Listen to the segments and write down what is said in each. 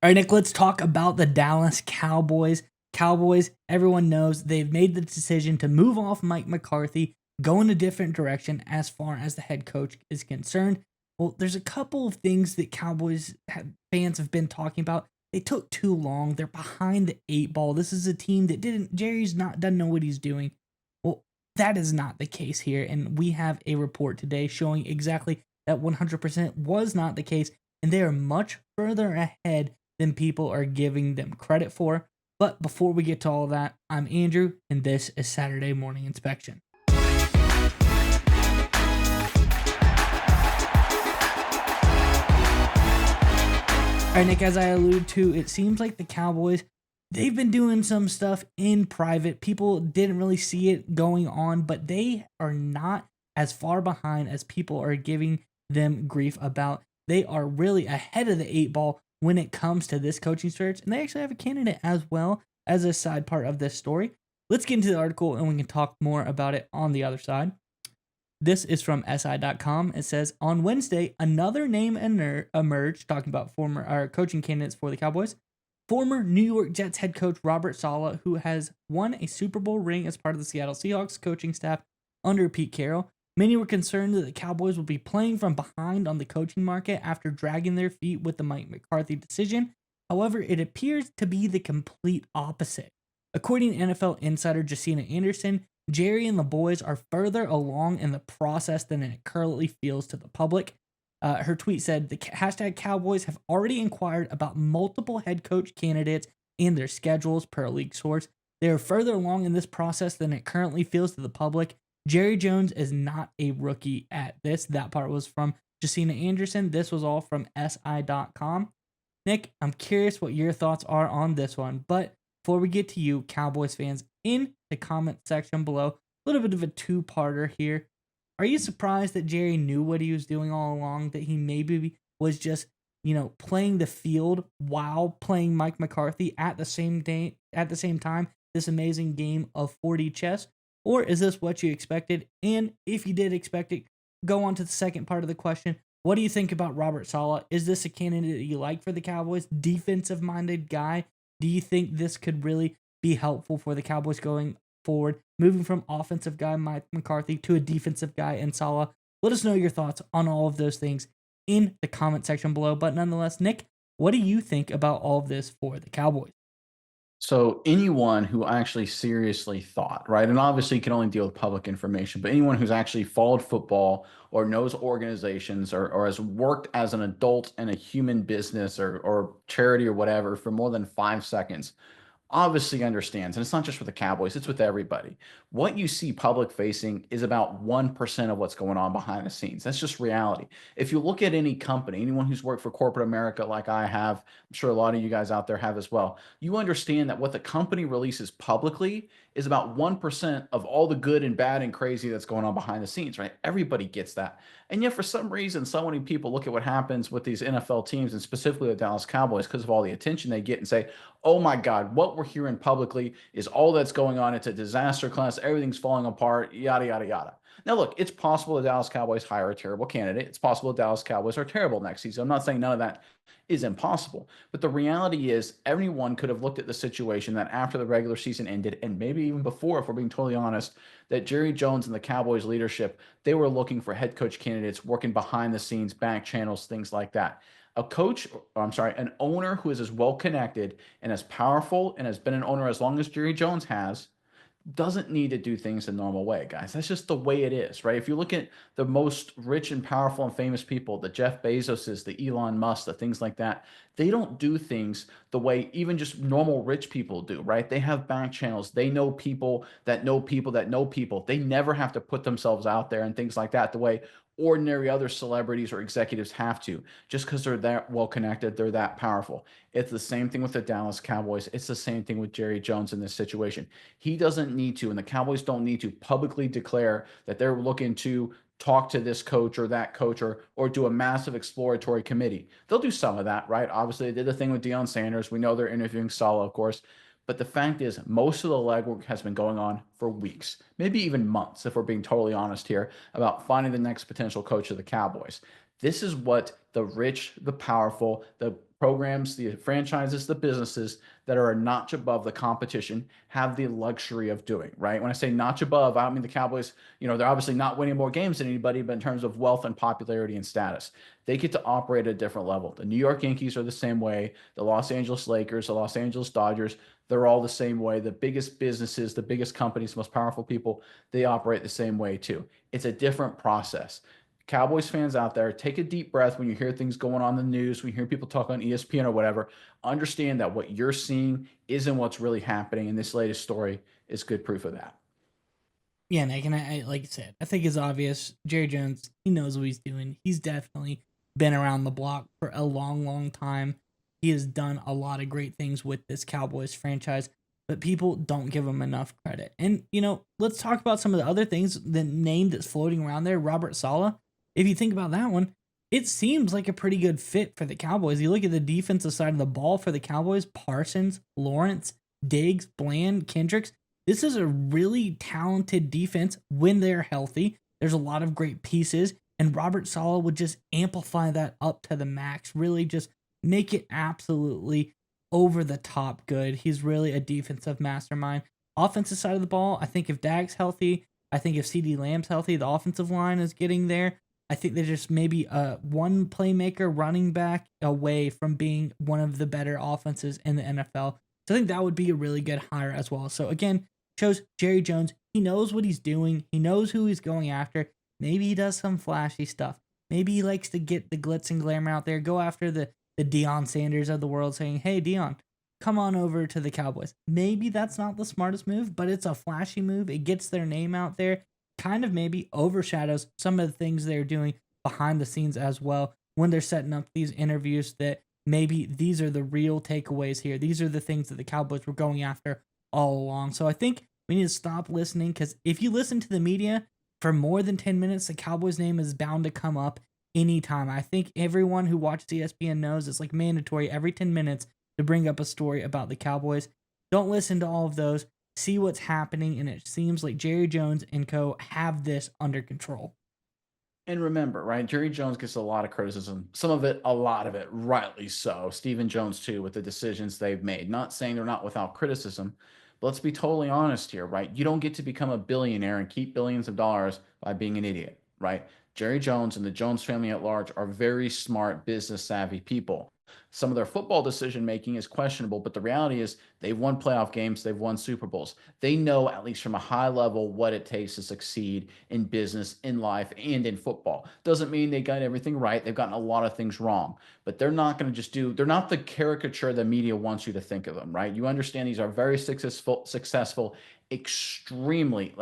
All right, Nick, let's talk about the Dallas Cowboys. Cowboys, everyone knows they've made the decision to move off Mike McCarthy, go in a different direction as far as the head coach is concerned. Well, there's a couple of things that fans have been talking about. They took too long. They're behind the eight ball. This is a team that Jerry's not doesn't know what he's doing. Well, that is not the case here. And we have a report today showing exactly that 100% was not the case. And they are much further ahead than people are giving them credit for. But before we get to all of that, I'm Andrew, and this is Saturday Morning Inspection. All right, Nick, as I alluded to, it seems like the Cowboys, they've been doing some stuff in private. People didn't really see it going on, but they are not as far behind as people are giving them grief about. They are really ahead of the eight ball when it comes to this coaching search, and they actually have a candidate as well as a side part of this story. Let's get into the article, and we can talk more about it on the other side. This is from SI.com. It says, on Wednesday, another name emerged, talking about former coaching candidates for the Cowboys. Former New York Jets head coach Robert Saleh, who has won a Super Bowl ring as part of the Seattle Seahawks coaching staff under Pete Carroll. Many were concerned that the Cowboys would be playing from behind on the coaching market after dragging their feet with the Mike McCarthy decision. However, it appears to be the complete opposite. According to NFL insider Jacina Anderson, Jerry and the boys are further along in the process than it currently feels to the public. Her tweet said, the hashtag Cowboys have already inquired about multiple head coach candidates and their schedules per a league source. They are further along in this process than it currently feels to the public. Jerry Jones is not a rookie at this. That part was from Jacina Anderson. This was all from SI.com. Nick, I'm curious what your thoughts are on this one, but before we get to you, Cowboys fans, in the comment section below, a little bit of a two-parter here. Are you surprised that Jerry knew what he was doing all along, that he maybe was just, playing the field while playing Mike McCarthy at the same time, this amazing game of 4D chess? Or is this what you expected? And if you did expect it, go on to the second part of the question. What do you think about Robert Saleh? Is this a candidate that you like for the Cowboys? Defensive-minded guy? Do you think this could really be helpful for the Cowboys going forward, moving from offensive guy Mike McCarthy to a defensive guy in Saleh? Let us know your thoughts on all of those things in the comment section below. But nonetheless, Nick, what do you think about all of this for the Cowboys? So anyone who actually seriously thought, right, and obviously you can only deal with public information, but anyone who's actually followed football or knows organizations or has worked as an adult in a human business or charity or whatever for more than 5 seconds obviously understands, and it's not just with the Cowboys, it's with everybody. What you see public facing is about 1% of what's going on behind the scenes. That's just reality. If you look at any company, anyone who's worked for corporate America like I have, I'm sure a lot of you guys out there have as well, you understand that what the company releases publicly is about 1% of all the good and bad and crazy that's going on behind the scenes, right? Everybody gets that. And yet, for some reason, so many people look at what happens with these NFL teams and specifically the Dallas Cowboys because of all the attention they get and say, oh my God, what we're hearing publicly is all that's going on. It's a disaster class. Everything's falling apart, yada, yada, yada. Now, look, it's possible the Dallas Cowboys hire a terrible candidate. It's possible the Dallas Cowboys are terrible next season. I'm not saying none of that is impossible. But the reality is, everyone could have looked at the situation that after the regular season ended, and maybe even before, if we're being totally honest, that Jerry Jones and the Cowboys leadership, they were looking for head coach candidates working behind the scenes, back channels, things like that. A coach, or I'm sorry, an owner who is as well connected and as powerful and has been an owner as long as Jerry Jones has, doesn't need to do things the normal way, guys. That's just the way it is, right? If you look at the most rich and powerful and famous people, the Jeff Bezoses, the Elon Musk, the things like that, they don't do things the way even just normal rich people do, right? They have back channels. They know people that know people that know people. They never have to put themselves out there and things like that the way ordinary other celebrities or executives have to, just because they're that well connected, they're that powerful. It's the same thing with the Dallas Cowboys. It's the same thing with Jerry Jones in this situation. He doesn't need to, and the Cowboys don't need to publicly declare that they're looking to talk to this coach or that coach or do a massive exploratory committee. They'll do some of that, right? Obviously, they did the thing with Deion Sanders. We know they're interviewing Saleh, of course. But the fact is, most of the legwork has been going on for weeks, maybe even months, if we're being totally honest here, about finding the next potential coach of the Cowboys. This is what the rich, the powerful, the programs, the franchises, the businesses that are a notch above the competition have the luxury of doing, right? When I say notch above, I don't mean the Cowboys, they're obviously not winning more games than anybody, but in terms of wealth and popularity and status, they get to operate at a different level. The New York Yankees are the same way. The Los Angeles Lakers, the Los Angeles Dodgers, they're all the same way. The biggest businesses, the biggest companies, most powerful people, they operate the same way too. It's a different process. Cowboys fans out there, take a deep breath when you hear things going on in the news, when you hear people talk on ESPN or whatever. Understand that what you're seeing isn't what's really happening, and this latest story is good proof of that. Yeah, Nick, and like I said, I think it's obvious. Jerry Jones, he knows what he's doing. He's definitely been around the block for a long, long time. He has done a lot of great things with this Cowboys franchise, but people don't give him enough credit. And, let's talk about some of the other things. The name that's floating around there, Robert Saleh. If you think about that one, it seems like a pretty good fit for the Cowboys. You look at the defensive side of the ball for the Cowboys: Parsons, Lawrence, Diggs, Bland, Kendricks. This is a really talented defense when they're healthy. There's a lot of great pieces, and Robert Saleh would just amplify that up to the max, really just make it absolutely over the top good. He's really a defensive mastermind. Offensive side of the ball, I think if Dak's healthy, I think if CeeDee Lamb's healthy, the offensive line is getting there. I think they're just maybe one playmaker running back away from being one of the better offenses in the NFL. So I think that would be a really good hire as well. So again, shows Jerry Jones, he knows what he's doing. He knows who he's going after. Maybe he does some flashy stuff. Maybe he likes to get the glitz and glamour out there, go after the Deion Sanders of the world, saying, hey, Deion, come on over to the Cowboys. Maybe that's not the smartest move, but it's a flashy move. It gets their name out there, kind of maybe overshadows some of the things they're doing behind the scenes as well when they're setting up these interviews, that maybe these are the real takeaways here. These are the things that the Cowboys were going after all along. So I think we need to stop listening, because if you listen to the media for more than 10 minutes, the Cowboys name is bound to come up anytime. I think everyone who watches ESPN knows it's like mandatory every 10 minutes to bring up a story about the Cowboys. Don't listen to all of those. See what's happening, and it seems like Jerry Jones and co have this under control. And remember, right, Jerry Jones gets a lot of criticism. Some of it, a lot of it, rightly so. Stephen Jones, too, with the decisions they've made. Not saying they're not without criticism, but let's be totally honest here, right? You don't get to become a billionaire and keep billions of dollars by being an idiot, right? Jerry Jones and the Jones family at large are very smart, business savvy people. Some of their football decision making is questionable, but the reality is they've won playoff games, they've won Super Bowls. They know, at least from a high level, what it takes to succeed in business, in life, and in football. Doesn't mean they got everything right. They've gotten a lot of things wrong, but they're not going to just they're not the caricature the media wants you to think of them, right? You understand these are very successful, extremely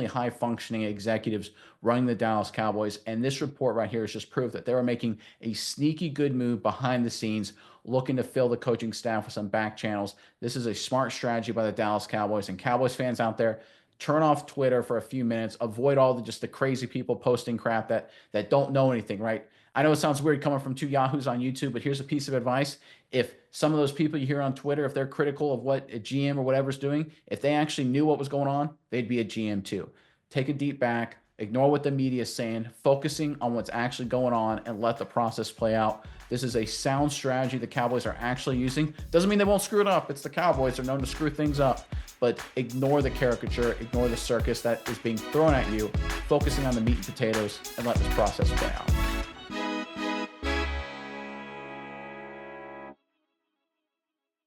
high functioning executives running the Dallas Cowboys. And this report right here is just proof that they were making a sneaky good move behind the scenes, looking to fill the coaching staff with some back channels. This is a smart strategy by the Dallas Cowboys, and Cowboys fans out there, turn off Twitter for a few minutes, avoid all the crazy people posting crap that don't know anything, right? I know it sounds weird coming from two yahoos on YouTube, but here's a piece of advice. If some of those people you hear on Twitter, if they're critical of what a GM or whatever's doing, if they actually knew what was going on, they'd be a GM too. Take a deep back, ignore what the media is saying, focusing on what's actually going on, and let the process play out. This is a sound strategy the Cowboys are actually using. Doesn't mean they won't screw it up. It's the Cowboys. They're known to screw things up. But ignore the caricature, ignore the circus that is being thrown at you, focusing on the meat and potatoes, and let this process play out.